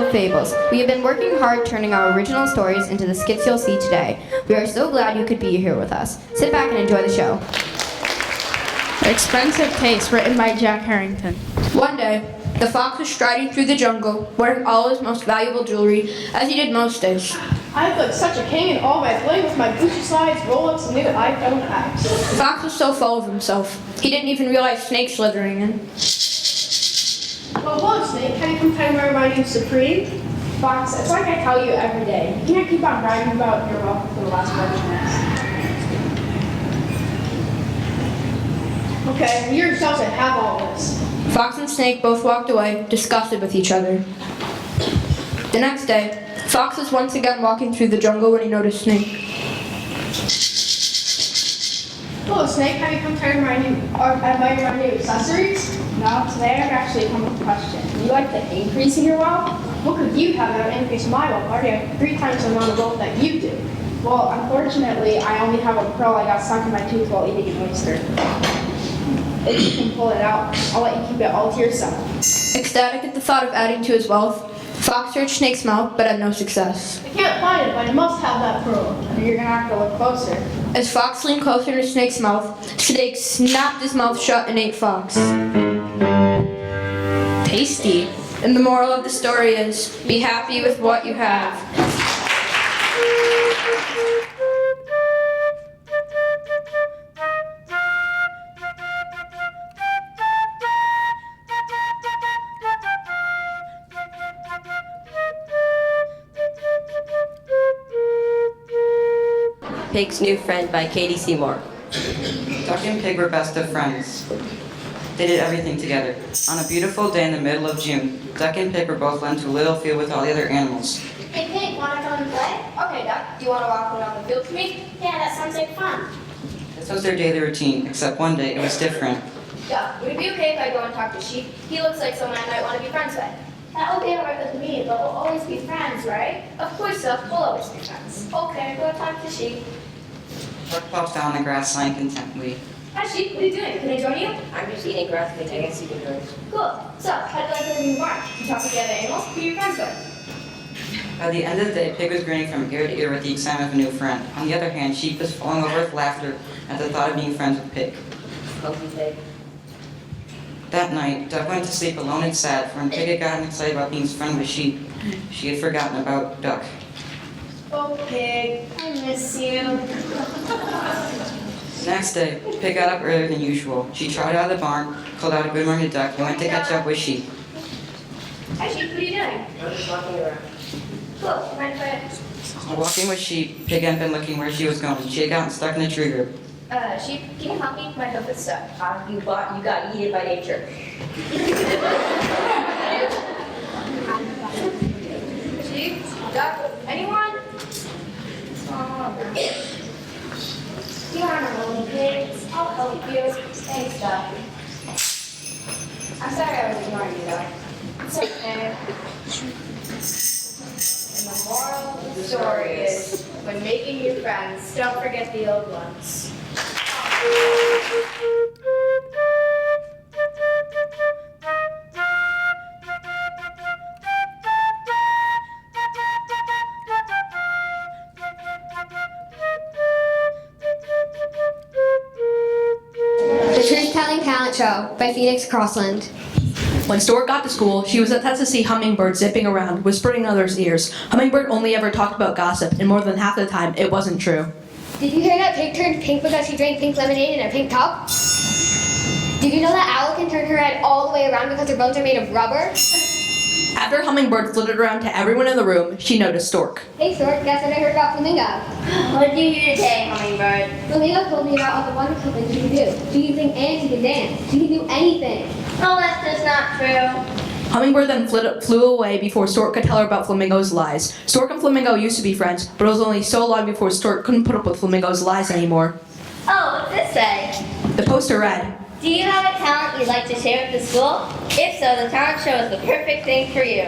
of Fables. We have been working hard turning our original stories into the skits you'll see today. We are so glad you could be here with us. Sit back and enjoy the show. Expensive Taste, written by Jack Harrington. One day, the fox was striding through the jungle, wearing all his most valuable jewelry, as he did most days. I look such a king in all my bling with my Gucci slides, Rolex, and new iPhone apps. The fox was so full of himself, he didn't even realize snakes slithering in. Well, hello, Snake. Have you come time to remind you of Supreme? Fox, it's like I tell you every day. You can't keep on bragging about your wealth for the last 5 minutes. Okay, you yourselves that have all this. Fox and Snake both walked away, disgusted with each other. The next day, Fox was once again walking through the jungle when he noticed Snake. Hello, Snake. Have you come time to remind you of new accessories? No, today I've actually come with a question. Would you like to increase in your wealth? What could you have that would increase my wealth? I already have 3 times the amount of wealth that you do. Well, unfortunately, I only have a pearl I got stuck in my tooth while eating an oyster. If you can pull it out, I'll let you keep it all to yourself. Ecstatic at the thought of adding to his wealth, Fox searched Snake's mouth but had no success. I can't find it, but I must have that pearl. You're gonna have to look closer. As Fox leaned closer to Snake's mouth, Snake snapped his mouth shut and ate Fox. Tasty. And the moral of the story is, be happy with what you have. Pig's New Friend by Katie Seymour. Duck and Pig were best of friends. They did everything together. On a beautiful day in the middle of June, Duck and Pig were both led to a little field with all the other animals. Hey Pig, wanna come and play? Okay, Duck. Do you wanna walk around the field with me? Yeah, that sounds like fun. This was their daily routine, except one day it was different. Duck, would it be okay if I go and talk to Sheep? He looks like someone I might want to be friends with. That will be alright with me, but we'll always be friends, right? Of course, Duck. We'll always be friends. Okay, go talk to Sheep. Duck plopped down on the grass, sighing contentedly. Hi, Sheep. What are you doing? Can I join you? I'm just eating grass because I can see the birds. Cool. So, how do you like living in the barn? You talk to the other animals? Who are you friends with? By the end of the day, Pig was grinning from ear to ear with the excitement of a new friend. On the other hand, Sheep was falling over with laughter at the thought of being friends with Pig. Hungry Pig. That night, Duck went to sleep alone and sad, for when Pig had gotten excited about being friends with Sheep, she had forgotten about Duck. Oh, Pig. I miss you. The next day, Pig got up earlier than usual. She trotted out of the barn, called out a good morning to Duck, and went to catch up with Sheep. Hi, Sheep. What are you doing? I'm just walking around. Cool. Mind if I... While walking with Sheep, Pig hadn't been looking where she was going. She had gotten stuck in a tree group. Sheep, can you help me? My hoof is stuck. You got eaten by nature. Sheep? Duck? Anyone? You aren't a lonely pig. I'll help you. Thanks, Duck. I'm sorry I was ignoring you, Duck. It's okay. And the moral of the story is, when making new friends, don't forget the old ones. The Truth-Telling Talent Show by Phoenix Crossland. When Stork got to school, she was upset to see Hummingbird zipping around, whispering in others' ears. Hummingbird only ever talked about gossip, and more than half the time, it wasn't true. Did you hear that pig turned pink because she drank pink lemonade in a pink cup? Did you know that owl can turn her head all the way around because her bones are made of rubber? After Hummingbird flitted around to everyone in the room, she noticed Stork. Hey Stork, guess what I heard about Flamingo? What did you hear today, Hummingbird? Flamingo told me about all the wonderful things she can do. She can sing and she can dance. She can do anything. No, that's just not true. Hummingbird then flew away before Stork could tell her about Flamingo's lies. Stork and Flamingo used to be friends, but it was only so long before Stork couldn't put up with Flamingo's lies anymore. Oh, what's this say? The poster read, Do you have a talent you'd like to share with the school? If so, the talent show is the perfect thing for you.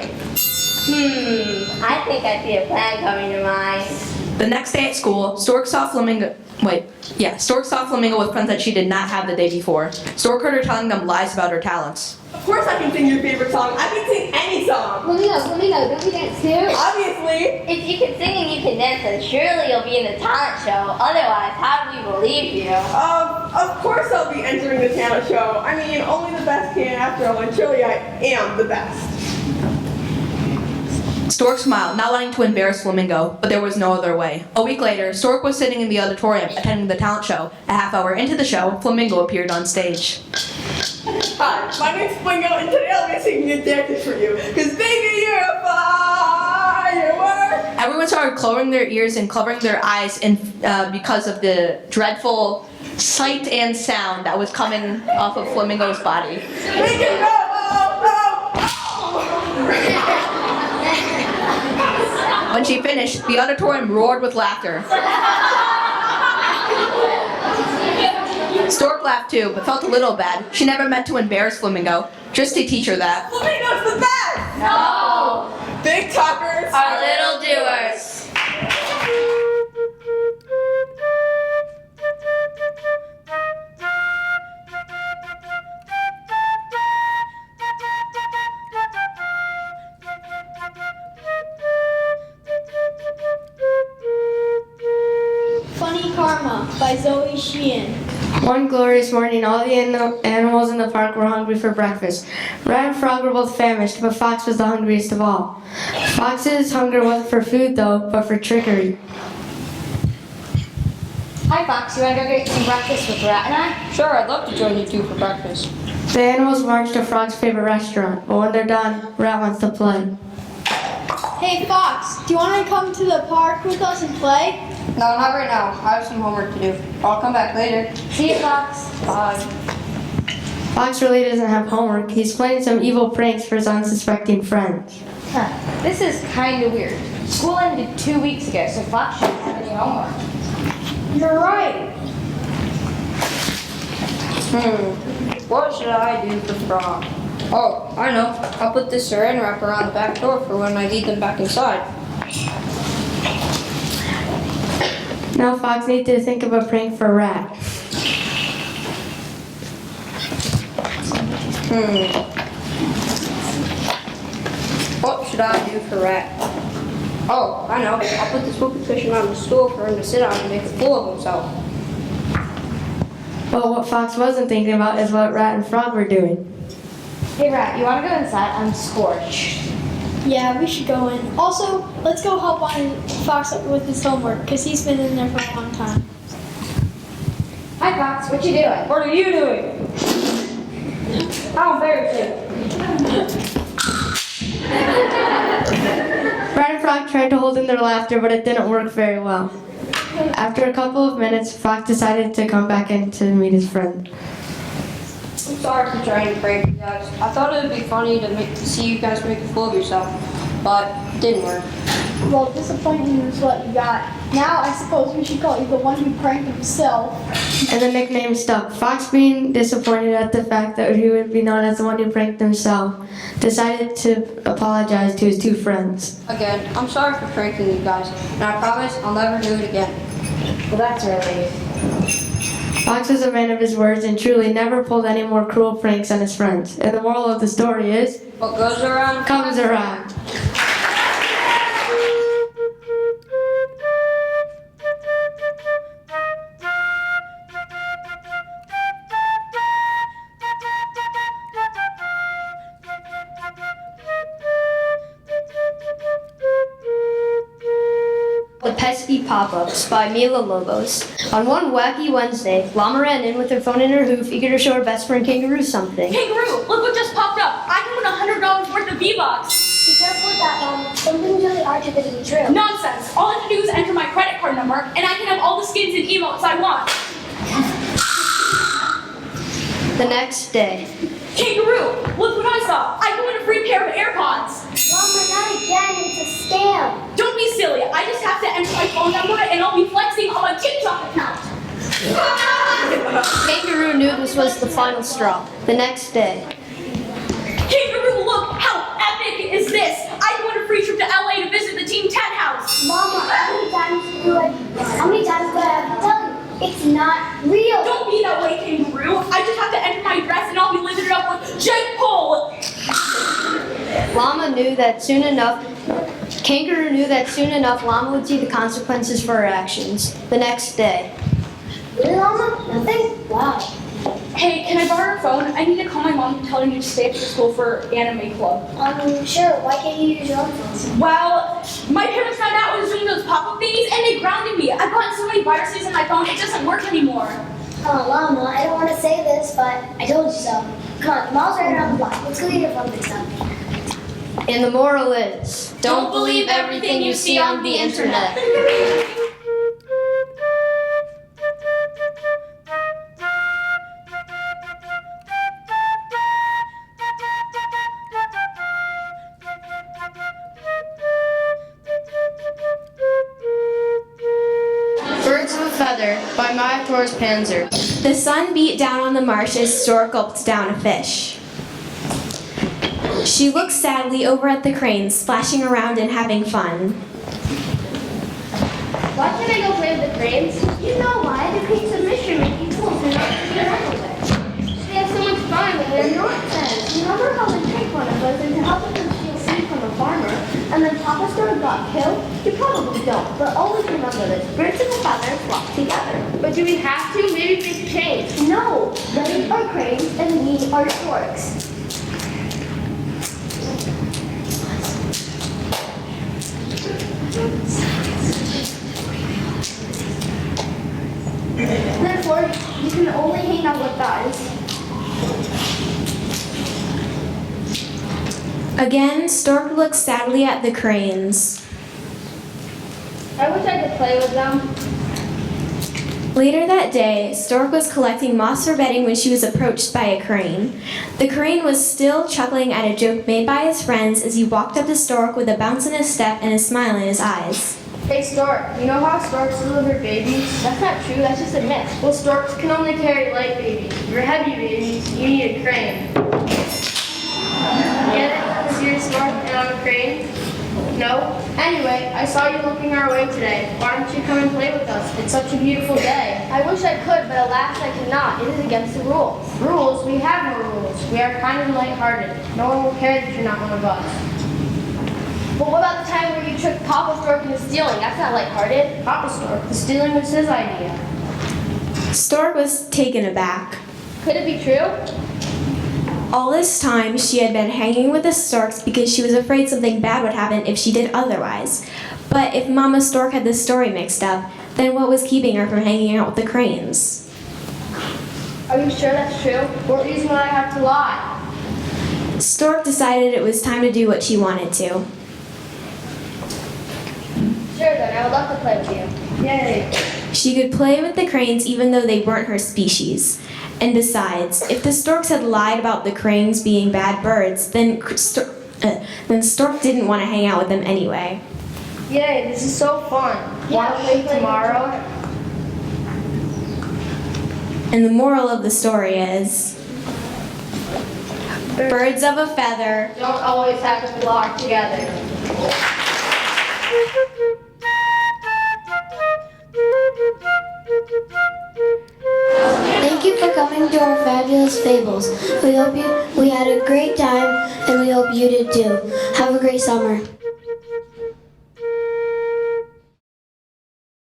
I think I see a plan coming to mind. The next day at school, Stork saw Flamingo with friends that she did not have the day before. Stork heard her telling them lies about her talents. Of course I can sing your favorite song. I can sing any song. Flamingo, don't you dance too? Obviously. If you can sing and you can dance, then surely you'll be in the talent show. Otherwise, how do we believe you? Of course I'll be entering the talent show. I mean, only the best can after all, and surely I am the best. Stork smiled, not wanting to embarrass Flamingo, but there was no other way. A week later, Stork was sitting in the auditorium attending the talent show. A half hour into the show, Flamingo appeared on stage. Hi, my name's Flamingo, and today I'll be singing and dancing for you. Cause baby, you're a firework. Everyone started closing their ears and covering their eyes because of the dreadful sight and sound that was coming off of Flamingo's body. We can go, When she finished, the auditorium roared with laughter. Stork laughed too, but felt a little bad. She never meant to embarrass Flamingo, just to teach her that. Flamingo's the best! No! Big talkers Our little doers. Funny Karma by Zoe Sheehan. One glorious morning, all the animals in the park were hungry for breakfast. Rat and Frog were both famished, but Fox was the hungriest of all. Fox's hunger wasn't for food, though, but for trickery. Hi, Fox. You want to go get some breakfast with Rat and I? Sure, I'd love to join you two for breakfast. The animals marched to Frog's favorite restaurant, but when they're done, Rat wants to play. Hey Fox, do you want to come to the park with us and play? No, not right now. I have some homework to do. I'll come back later. See you, Fox. Bye. Fox really doesn't have homework. He's playing some evil pranks for his unsuspecting friends. Huh. This is kind of weird. School ended 2 weeks ago, so Fox shouldn't have any homework. You're right. What should I do for Frog? Oh, I know. I'll put this saran wrap around the back door for when I lead them back inside. Now Fox needs to think of a prank for Rat. What should I do for Rat? Oh, I know. I'll put this whoopee cushion on the stool for him to sit on and make a fool of himself. Well, what Fox wasn't thinking about is what Rat and Frog were doing. Hey, Rat, you want to go inside? I'm scorched. Yeah, we should go in. Also, let's go help on Fox with his homework, because he's been in there for a long time. Hi, Fox. What you doing? What are you doing? How embarrassing. Rat and Frog tried to hold in their laughter, but it didn't work very well. After a couple of minutes, Fox decided to come back in to meet his friend. I'm sorry for trying to prank you guys. I thought it would be funny to see you guys make a fool of yourself, but it didn't work. Well, disappointing is what you got. Now I suppose we should call you the one who pranked himself. And the nickname stuck. Fox, being disappointed at the fact that he would be known as the one who pranked himself, decided to apologize to his two friends. Again, I'm sorry for pranking you guys, and I promise I'll never do it again. Well, that's a relief. Fox was a man of his words and truly never pulled any more cruel pranks on his friends. And the moral of the story is, what goes around comes around. The Pesky Pop-Ups by Mila Lobos. On one wacky Wednesday, Llama ran in with her phone in her hoof, eager to show her best friend Kangaroo something. Kangaroo, look what just popped up. I can win $100 worth of V-Bucks. Be careful with that, Mom. Some things really are too good to be true. Nonsense. All I have to do is enter my credit card number, and I can have all the skins and emotes I want. The next day. Kangaroo, look what I saw. I can win a free pair of AirPods. Mama, not again. It's a scam. Don't be silly. I just have to enter my phone number, and I'll be flexing on my TikTok account. Kangaroo knew this was the final straw. The next day. Kangaroo, look how epic is this. I can win a free trip to LA to visit the Team 10 house. Mama, how many times do I have to tell you? It's not real. Don't be that way, kangaroo. I just have to enter my address and I'll be living it up with Jake Paul. Llama knew that soon enough. Kangaroo knew that soon enough Llama would see the consequences for her actions. The next day. Really, Llama? Nothing? Wow. Hey, can I borrow your phone? I need to call my mom telling you to stay after school for anime club. Sure. Why can't you use your own phone? Well, my parents found out I was doing those pop-up thingies and they grounded me. I've gotten so many viruses in my phone, it doesn't work anymore. Oh, Llama, I don't want to say this, but I told you so. Come on, Mom's right around the block. Let's go get your phone fixed up. And the moral is, don't believe everything you see on the internet. Birds of a Feather by Maya Torres Panzer. The sun beat down on the marsh as Stork gulped down a fish. She looked sadly over at the cranes, splashing around and having fun. Why can't I go play with the cranes? You know why. The cranes are mission-making tools. They're not to get everywhere. They have so much fun when they're nonsense. Remember how they tricked one of us into helping them steal seed from a farmer, and then Papa Stork got killed? You probably don't, but always remember this. Birds of a feather flock together. But do we have to? Maybe things change. No. They are cranes, and we are storks. Therefore, you can only hang out with guys. Again, Stork looked sadly at the cranes. I wish I could play with them. Later that day, Stork was collecting moss for bedding when she was approached by a crane. The crane was still chuckling at a joke made by his friends as he walked up to Stork with a bounce in his step and a smile in his eyes. Hey Stork, you know how storks deliver babies? That's not true, that's just a myth. Well, storks can only carry light babies. For heavy babies, you need a crane. Get it? Because you're a stork and I'm a crane? No? Anyway, I saw you looking our way today. Why don't you come and play with us? It's such a beautiful day. I wish I could, but alas I cannot. It is against the rules. Rules? We have no rules. We are kind and lighthearted. No one will care that you're not one of us. But what about the time where you tricked Papa Stork into stealing? That's not lighthearted. Papa Stork, the stealing was his idea. Stork was taken aback. Could it be true? All this time, she had been hanging with the storks because she was afraid something bad would happen if she did otherwise. But if Mama Stork had the story mixed up, then what was keeping her from hanging out with the cranes? Are you sure that's true? What reason would I have to lie? Stork decided it was time to do what she wanted to. Sure then, I would love to play with you. Yay. She could play with the cranes even though they weren't her species. And besides, if the storks had lied about the cranes being bad birds, then Stork didn't want to hang out with them anyway. Yay, this is so fun. Want to play tomorrow? And the moral of the story is, birds of a feather Don't always have to flock together. Thank you for coming to our fabulous Fables. We had a great time, and we hope you did too. Have a great summer.